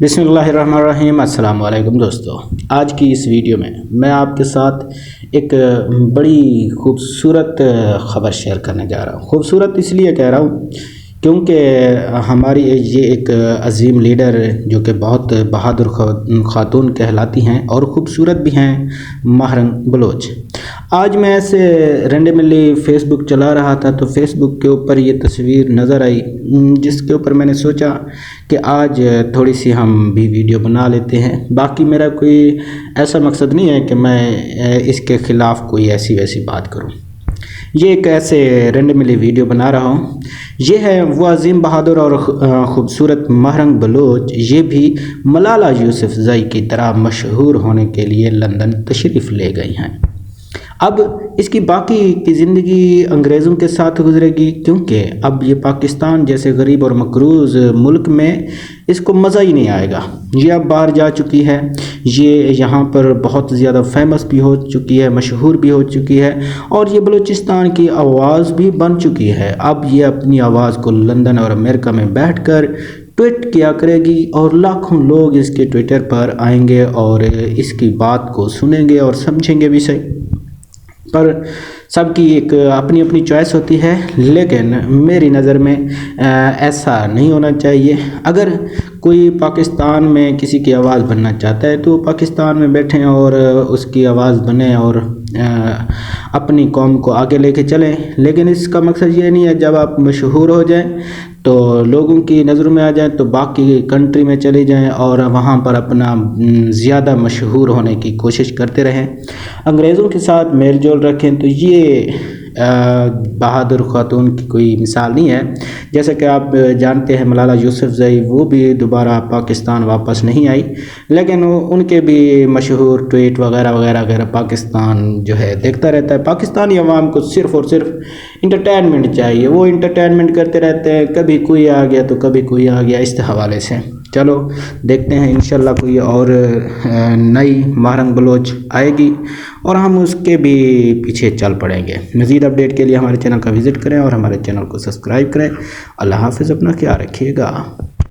بسم اللہ الرحمن الرحیم۔ السلام علیکم دوستو، آج کی اس ویڈیو میں آپ کے ساتھ ایک بڑی خوبصورت خبر شیئر کرنے جا رہا ہوں۔ خوبصورت اس لیے کہہ رہا ہوں کیونکہ ہماری یہ ایک عظیم لیڈر جو کہ بہت بہادر خاتون کہلاتی ہیں اور خوبصورت بھی ہیں، ماہرنگ بلوچ۔ آج میں ایسے رینڈملی فیس بک چلا رہا تھا تو فیس بک کے اوپر یہ تصویر نظر آئی، جس کے اوپر میں نے سوچا کہ آج تھوڑی سی ہم بھی ویڈیو بنا لیتے ہیں۔ باقی میرا کوئی ایسا مقصد نہیں ہے کہ میں اس کے خلاف کوئی ایسی ویسی بات کروں، یہ ایک ایسے رینڈملی ویڈیو بنا رہا ہوں۔ یہ ہے وہ عظیم بہادر اور خوبصورت ماہرنگ بلوچ، یہ بھی ملالہ یوسفزئی کی طرح مشہور ہونے کے لیے لندن تشریف لے گئی ہیں۔ اب اس کی باقی کی زندگی انگریزوں کے ساتھ گزرے گی، کیونکہ اب یہ پاکستان جیسے غریب اور مقروض ملک میں اس کو مزہ ہی نہیں آئے گا۔ یہ اب باہر جا چکی ہے، یہ یہاں پر بہت زیادہ فیمس بھی ہو چکی ہے، مشہور بھی ہو چکی ہے، اور یہ بلوچستان کی آواز بھی بن چکی ہے۔ اب یہ اپنی آواز کو لندن اور امریکہ میں بیٹھ کر ٹویٹ کیا کرے گی، اور لاکھوں لوگ اس کے ٹویٹر پر آئیں گے اور اس کی بات کو سنیں گے اور سمجھیں گے بھی صحیح۔ پر سب کی ایک اپنی اپنی چوائس ہوتی ہے، لیکن میری نظر میں ایسا نہیں ہونا چاہیے۔ اگر کوئی پاکستان میں کسی کی آواز بننا چاہتا ہے تو پاکستان میں بیٹھیں اور اس کی آواز بنیں اور اپنی قوم کو آگے لے کے چلیں، لیکن اس کا مقصد یہ نہیں ہے جب آپ مشہور ہو جائیں تو لوگوں کی نظروں میں آ جائیں تو باقی کنٹری میں چلے جائیں اور وہاں پر اپنا زیادہ مشہور ہونے کی کوشش کرتے رہیں، انگریزوں کے ساتھ میل جول رکھیں۔ تو یہ بہادر خاتون کی کوئی مثال نہیں ہے۔ جیسا کہ آپ جانتے ہیں ملالہ یوسفزئی وہ بھی دوبارہ پاکستان واپس نہیں آئی، لیکن ان کے بھی مشہور ٹویٹ وغیرہ وغیرہ پاکستان جو ہے دیکھتا رہتا ہے۔ پاکستانی عوام کو صرف اور صرف انٹرٹینمنٹ چاہیے، وہ انٹرٹینمنٹ کرتے رہتے ہیں، کبھی کوئی آ گیا تو کبھی کوئی آ گیا، اس حوالے سے چلو دیکھتے ہیں انشاءاللہ کوئی اور نئی ماہرنگ بلوچ آئے گی اور ہم اس کے بھی پیچھے چل پڑیں گے۔ مزید اپڈیٹ کے لیے ہمارے چینل کا وزٹ کریں اور ہمارے چینل کو سبسکرائب کریں۔ اللہ حافظ، اپنا خیال رکھیے گا۔